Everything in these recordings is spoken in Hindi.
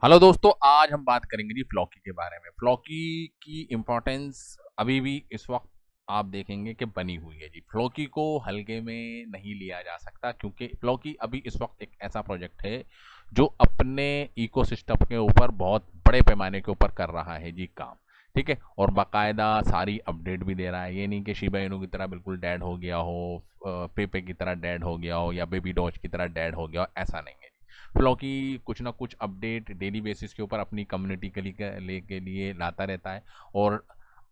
हेलो दोस्तों, आज हम बात करेंगे जी फ्लॉकी के बारे में। फ्लॉकी की इम्पोर्टेंस अभी भी इस वक्त आप देखेंगे कि बनी हुई है जी। फ्लॉकी को हल्के में नहीं लिया जा सकता क्योंकि फ्लॉकी अभी इस वक्त एक ऐसा प्रोजेक्ट है जो अपने इकोसिस्टम के ऊपर बहुत बड़े पैमाने के ऊपर कर रहा है जी काम। ठीक है, और बाकायदा सारी अपडेट भी दे रहा है। ये नहीं कि शिबा इनू की तरह बिल्कुल डेड हो गया हो, पेपे की तरह डेड हो गया हो या बेबी डॉज की तरह डेड हो गया हो, ऐसा नहीं है। फ्लॉकी कुछ ना कुछ अपडेट डेली बेसिस के ऊपर अपनी कम्युनिटी के लिए लाता रहता है। और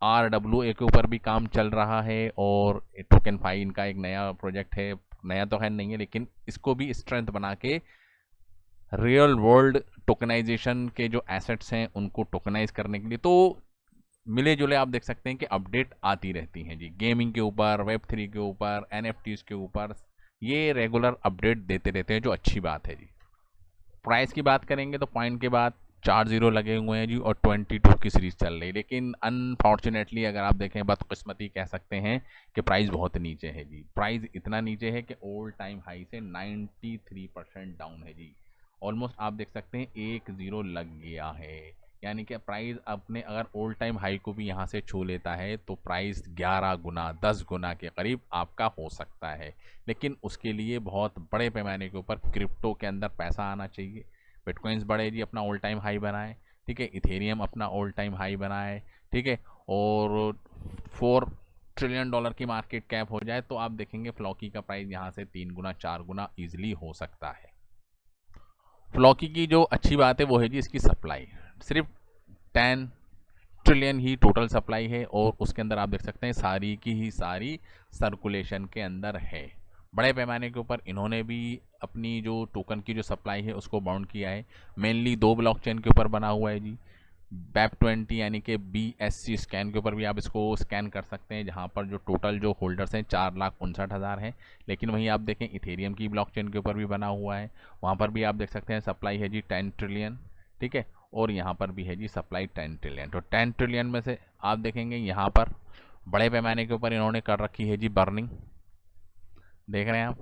RWA के ऊपर भी काम चल रहा है और टोकन फाई इनका एक नया प्रोजेक्ट है। नया तो है नहीं है, लेकिन इसको भी स्ट्रेंथ बना के रियल वर्ल्ड टोकनाइजेशन के जो एसेट्स हैं उनको टोकनाइज करने के लिए तो मिले जुले आप देख सकते हैं कि अपडेट आती रहती हैं जी। गेमिंग के ऊपर, Web3 के ऊपर, NFTs के ऊपर ये रेगुलर अपडेट देते रहते हैं, जो अच्छी बात है जी। प्राइस की बात करेंगे तो पॉइंट के बाद 4 जीरो लगे हुए हैं जी और 22 की सीरीज चल रही है। लेकिन अनफॉर्चुनेटली अगर आप देखें, बदकिस्मती कह सकते हैं कि प्राइस बहुत नीचे है जी। प्राइस इतना नीचे है कि ओल्ड टाइम हाई से 93% डाउन है जी। ऑलमोस्ट आप देख सकते हैं 1 जीरो लग गया है। यानी कि प्राइस अपने अगर ओल्ड टाइम हाई को भी यहाँ से छू लेता है तो प्राइस 11 गुना 10 गुना के करीब आपका हो सकता है। लेकिन उसके लिए बहुत बड़े पैमाने के ऊपर क्रिप्टो के अंदर पैसा आना चाहिए। बिटकॉइंस बढ़े जी, अपना ऑल टाइम हाई बनाए। ठीक है, इथेरियम अपना ऑल टाइम हाई बनाए। ठीक है, और $4 ट्रिलियन की मार्केट कैप हो जाए तो आप देखेंगे फ्लॉकी का प्राइस यहाँ से 3 गुना 4 गुना ईजिली हो सकता है। फ्लॉकी की जो अच्छी बात है वो है जी इसकी सप्लाई। सिर्फ 10 ट्रिलियन ही टोटल सप्लाई है और उसके अंदर आप देख सकते हैं सारी की ही सारी सर्कुलेशन के अंदर है। बड़े पैमाने के ऊपर इन्होंने भी अपनी जो टोकन की जो सप्लाई है उसको बाउंड किया है। मेनली 2 ब्लॉकचेन के ऊपर बना हुआ है जी। BEP20 यानी कि BSC स्कैन के ऊपर भी आप इसको स्कैन कर सकते हैं, जहां पर जो टोटल जो होल्डर्स हैं 4,59,000 हैं। लेकिन वहीं आप देखें इथेरियम की ब्लॉकचेन के ऊपर भी बना हुआ है, वहां पर भी आप देख सकते हैं सप्लाई है जी 10 ट्रिलियन। ठीक है, और यहाँ पर भी है जी सप्लाई 10 ट्रिलियन। तो 10 ट्रिलियन में से आप देखेंगे यहाँ पर बड़े पैमाने के ऊपर इन्होंने कर रखी है जी बर्निंग। देख रहे हैं आप,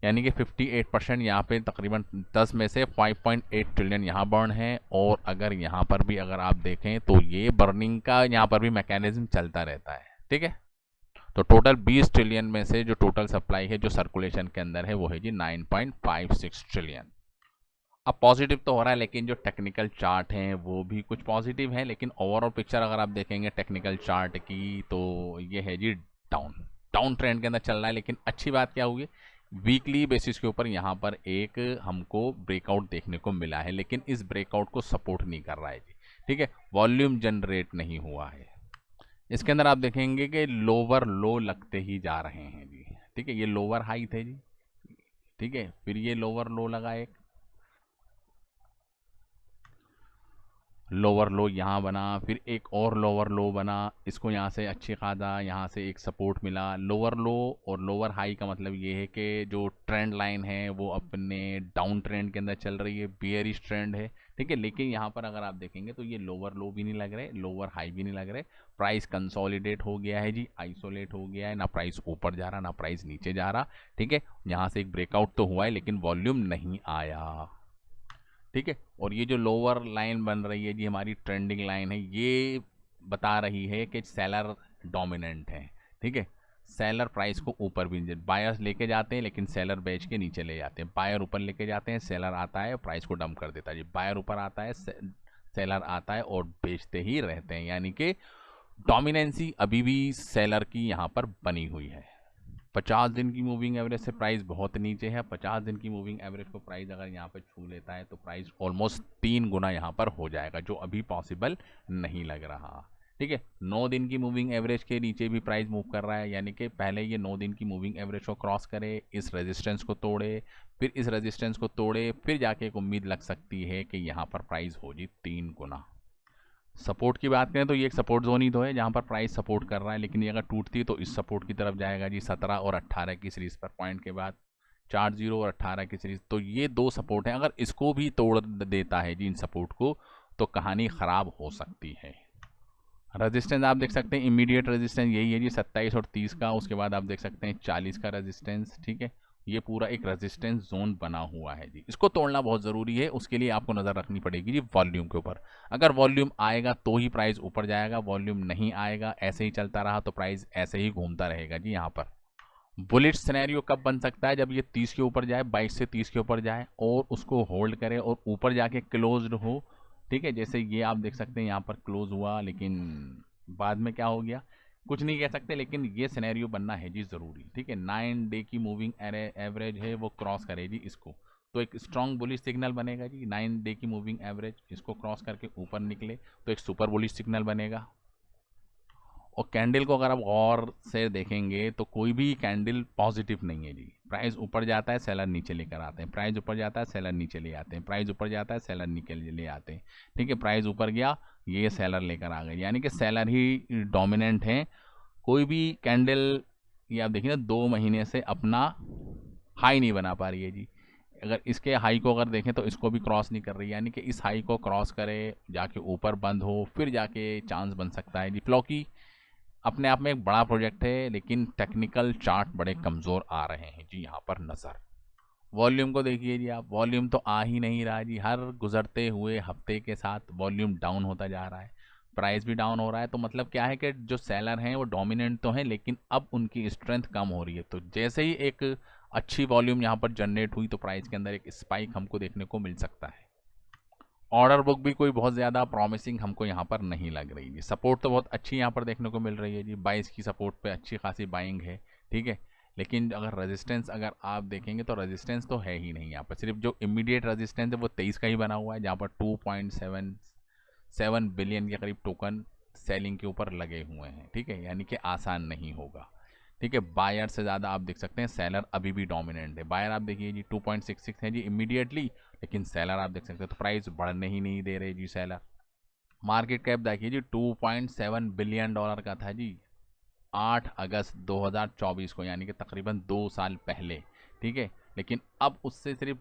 यानी कि 58% यहाँ पे तकरीबन 10 में से 5.8 ट्रिलियन यहाँ बर्न है। और अगर यहाँ पर भी अगर आप देखें तो ये बर्निंग का यहाँ पर भी मैकेनिज्म चलता रहता है। ठीक है, तो टोटल 20 ट्रिलियन में से जो टोटल सप्लाई है जो सर्कुलेशन के अंदर है वो है जी 9.56 ट्रिलियन। अब पॉजिटिव तो हो रहा है, लेकिन जो टेक्निकल चार्ट हैं वो भी कुछ पॉजिटिव है। लेकिन ओवरऑल पिक्चर अगर आप देखेंगे टेक्निकल चार्ट की तो ये है जी डाउन डाउन ट्रेंड के अंदर चल रहा है। लेकिन अच्छी बात क्या हुई, वीकली बेसिस के ऊपर यहाँ पर एक हमको ब्रेकआउट देखने को मिला है, लेकिन इस ब्रेकआउट को सपोर्ट नहीं कर रहा है जी। ठीक है, वॉल्यूम जनरेट नहीं हुआ है। इसके अंदर आप देखेंगे कि लोअर लो लगते ही जा रहे हैं जी। ठीक है, ये लोअर हाई थे जी। ठीक है, फिर ये लोअर लो लगा, एक लोअर लो यहाँ बना, फिर एक और लोअर लो बना। इसको यहाँ से अच्छी खासा यहाँ से एक सपोर्ट मिला। लोअर लो और लोअर हाई का मतलब ये है कि जो ट्रेंड लाइन है वो अपने डाउन ट्रेंड के अंदर चल रही है, बियरिश ट्रेंड है। ठीक है, लेकिन यहाँ पर अगर आप देखेंगे तो ये लोअर लो भी नहीं लग रहे, लोअर हाई भी नहीं लग रहे। प्राइस कंसोलिडेट हो गया है जी, आइसोलेट हो गया है। ना प्राइस ऊपर जा रहा ना प्राइस नीचे जा रहा। ठीक है, यहाँ से एक ब्रेकआउट तो हुआ है लेकिन वॉल्यूम नहीं आया। ठीक है, और ये जो लोअर लाइन बन रही है जी हमारी ट्रेंडिंग लाइन है, ये बता रही है कि सेलर डोमिनेंट है। ठीक है, सेलर प्राइस को ऊपर भी, बायर्स लेके जाते हैं लेकिन सेलर बेच के नीचे ले जाते हैं। बायर ऊपर लेके जाते हैं, सेलर आता है प्राइस को डंप कर देता है जी। बायर ऊपर आता है, सेलर आता है और बेचते ही रहते हैं। यानी कि डोमिनेंसी अभी भी सेलर की यहाँ पर बनी हुई है। 50 दिन की मूविंग एवरेज से प्राइस बहुत नीचे है। 50 दिन की मूविंग एवरेज को प्राइस अगर यहाँ पर छू लेता है तो प्राइस ऑलमोस्ट 3 गुना यहाँ पर हो जाएगा, जो अभी पॉसिबल नहीं लग रहा। ठीक है, 9 दिन की मूविंग एवरेज के नीचे भी प्राइस मूव कर रहा है। यानी कि पहले ये 9 दिन की मूविंग एवरेज को क्रॉस करे, इस रेजिस्टेंस को तोड़े, फिर इस रेजिस्टेंस को तोड़े, फिर जाके एक उम्मीद लग सकती है कि यहाँ पर प्राइस हो जी 3 गुना। सपोर्ट की बात करें तो ये एक सपोर्ट जोन ही तो है जहाँ पर प्राइस सपोर्ट कर रहा है। लेकिन ये अगर टूटती है तो इस सपोर्ट की तरफ जाएगा जी 17 और 18 की सीरीज पर। पॉइंट के बाद 4 जीरो और 18 की सीरीज, तो ये दो सपोर्ट हैं। अगर इसको भी तोड़ देता है जी इन सपोर्ट को तो कहानी ख़राब हो सकती है। रेजिस्टेंस आप देख सकते हैं, इमीडिएट रेजिस्टेंस यही है जी 27 और 30 का। उसके बाद आप देख सकते हैं 40 का रेजिस्टेंस। ठीक है, ये पूरा एक रेजिस्टेंस जोन बना हुआ है जी, इसको तोड़ना बहुत ज़रूरी है। उसके लिए आपको नज़र रखनी पड़ेगी जी वॉल्यूम के ऊपर। अगर वॉल्यूम आएगा तो ही प्राइस ऊपर जाएगा, वॉल्यूम नहीं आएगा, ऐसे ही चलता रहा तो प्राइस ऐसे ही घूमता रहेगा जी। यहाँ पर बुलिश सिनेरियो कब बन सकता है, जब ये 30 के ऊपर जाए, 22 से 30 के ऊपर जाए और उसको होल्ड करे और ऊपर जाके क्लोज्ड हो। ठीक है, जैसे ये आप देख सकते हैं यहाँ पर क्लोज हुआ, लेकिन बाद में क्या हो गया कुछ नहीं कह सकते, लेकिन ये सिनेरियो बनना है जी ज़रूरी। ठीक है, 9 डे की मूविंग एवरेज है वो क्रॉस करे जी इसको, तो एक स्ट्रॉन्ग बुलिश सिग्नल बनेगा जी। 9 डे की मूविंग एवरेज इसको क्रॉस करके ऊपर निकले तो एक सुपर बुलिश सिग्नल बनेगा। और कैंडल को अगर आप गौर से देखेंगे तो कोई भी कैंडल पॉजिटिव नहीं है जी। प्राइस ऊपर जाता है, सेलर नीचे लेकर आते हैं, प्राइस ऊपर जाता है, सेलर नीचे ले आते हैं, प्राइस ऊपर जाता है, सेलर नीचे ले आते हैं। ठीक है, प्राइस ऊपर गया, ये सेलर लेकर आ गए, यानी कि सेलर ही डोमिनेंट है। कोई भी कैंडल ये आप देखिए ना 2 महीने से अपना हाई नहीं बना पा रही है जी। अगर इसके हाई को अगर देखें तो इसको भी क्रॉस नहीं कर रही, यानी कि इस हाई को क्रॉस करे जाके ऊपर बंद हो फिर जाके चांस बन सकता है जी। फ्लॉकी अपने आप में एक बड़ा प्रोजेक्ट है, लेकिन टेक्निकल चार्ट बड़े कमज़ोर आ रहे हैं जी। यहाँ पर नज़र वॉल्यूम को देखिए जी, आप वॉल्यूम तो आ ही नहीं रहा जी। हर गुजरते हुए हफ्ते के साथ वॉल्यूम डाउन होता जा रहा है, प्राइस भी डाउन हो रहा है। तो मतलब क्या है कि जो सेलर हैं वो डोमिनेंट तो हैं, लेकिन अब उनकी स्ट्रेंथ कम हो रही है। तो जैसे ही एक अच्छी वॉल्यूम यहाँ पर जनरेट हुई तो प्राइस के अंदर एक स्पाइक हमको देखने को मिल सकता है। ऑर्डर बुक भी कोई बहुत ज़्यादा प्रॉमिसिंग हमको यहाँ पर नहीं लग रही जी। सपोर्ट तो बहुत अच्छी यहाँ पर देखने को मिल रही है जी, 22 की सपोर्ट पे अच्छी खासी बाइंग है। ठीक है, लेकिन अगर रेजिस्टेंस अगर आप देखेंगे तो रेजिस्टेंस तो है ही नहीं यहाँ पर। सिर्फ जो इमीडिएट रेजिस्टेंस है वो 23 का ही बना हुआ है, जहाँ पर 2.77 बिलियन के करीब टोकन सेलिंग के ऊपर लगे हुए हैं। ठीक है, यानी कि आसान नहीं होगा। ठीक है, बायर से ज़्यादा आप देख सकते हैं सेलर अभी भी डोमिनेंट है। बायर आप देखिए जी 2.66 है जी इमीडिएटली, लेकिन सेलर आप देख सकते हैं तो प्राइस बढ़ने ही नहीं दे रहे जी सेलर। मार्केट कैप देखिए जी 2.7 बिलियन डॉलर का था जी 8 अगस्त 2024 को, यानी कि तकरीबन 2 साल पहले। ठीक है, लेकिन अब उससे सिर्फ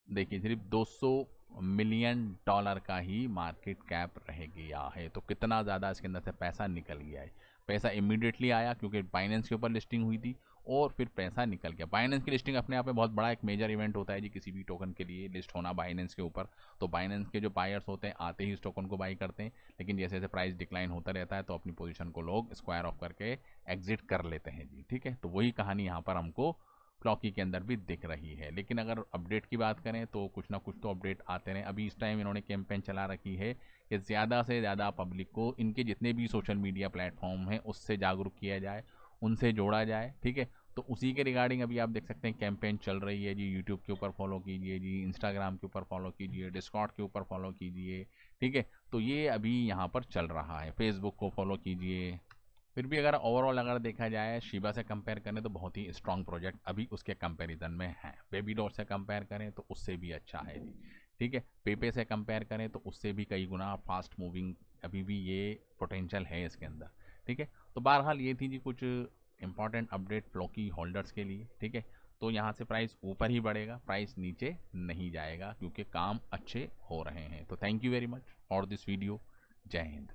देखिए सिर्फ 200 मिलियन डॉलर का ही मार्केट कैप रह गया है। तो कितना ज़्यादा इसके अंदर से पैसा निकल गया है। पैसा इमीडिएटली आया क्योंकि बाइनेंस के ऊपर लिस्टिंग हुई थी और फिर पैसा निकल गया। बाइनेंस की लिस्टिंग अपने आप में बहुत बड़ा एक मेजर इवेंट होता है जी, किसी भी टोकन के लिए लिस्ट होना बाइनेंस के ऊपर। तो बाइनेंस के जो बायर्स होते हैं आते ही इस टोकन को बाई करते हैं, लेकिन जैसे जैसे प्राइस डिक्लाइन होता रहता है तो अपनी पोजीशन को लोग स्क्वायर ऑफ करके एग्जिट कर लेते हैं जी। ठीक है, तो वही कहानी यहाँ पर हमको फ्लॉकी के अंदर भी दिख रही है। लेकिन अगर अपडेट की बात करें तो कुछ ना कुछ तो अपडेट आते रहे। अभी इस टाइम इन्होंने कैंपेन चला रखी है कि ज़्यादा से ज़्यादा पब्लिक को इनके जितने भी सोशल मीडिया प्लेटफॉर्म हैं उससे जागरूक किया जाए, उनसे जोड़ा जाए। ठीक है, तो उसी के रिगार्डिंग अभी आप देख सकते हैं कैंपेन चल रही है जी। यूट्यूब के ऊपर फॉलो कीजिए जी, इंस्टाग्राम के ऊपर फॉलो कीजिए, डिस्कॉर्ड के ऊपर फॉलो कीजिए। ठीक है, तो ये अभी यहाँ पर चल रहा है। फेसबुक को फॉलो कीजिए। फिर भी अगर ओवरऑल अगर देखा जाए शिबा से कंपेयर करें तो बहुत ही स्ट्रॉन्ग प्रोजेक्ट अभी उसके कंपैरिजन में है। बेबी डॉट से कंपेयर करें तो उससे भी अच्छा है जी। ठीक है, पेपे से कंपेयर करें तो उससे भी कई गुना फास्ट मूविंग अभी भी ये पोटेंशियल है इसके अंदर। ठीक है, तो बहरहाल ये थी जी कुछ इंपॉर्टेंट अपडेट फ्लॉकी होल्डर्स के लिए। ठीक है, तो यहाँ से प्राइस ऊपर ही बढ़ेगा, प्राइस नीचे नहीं जाएगा क्योंकि काम अच्छे हो रहे हैं। तो thank you very much for this video. जय हिंद।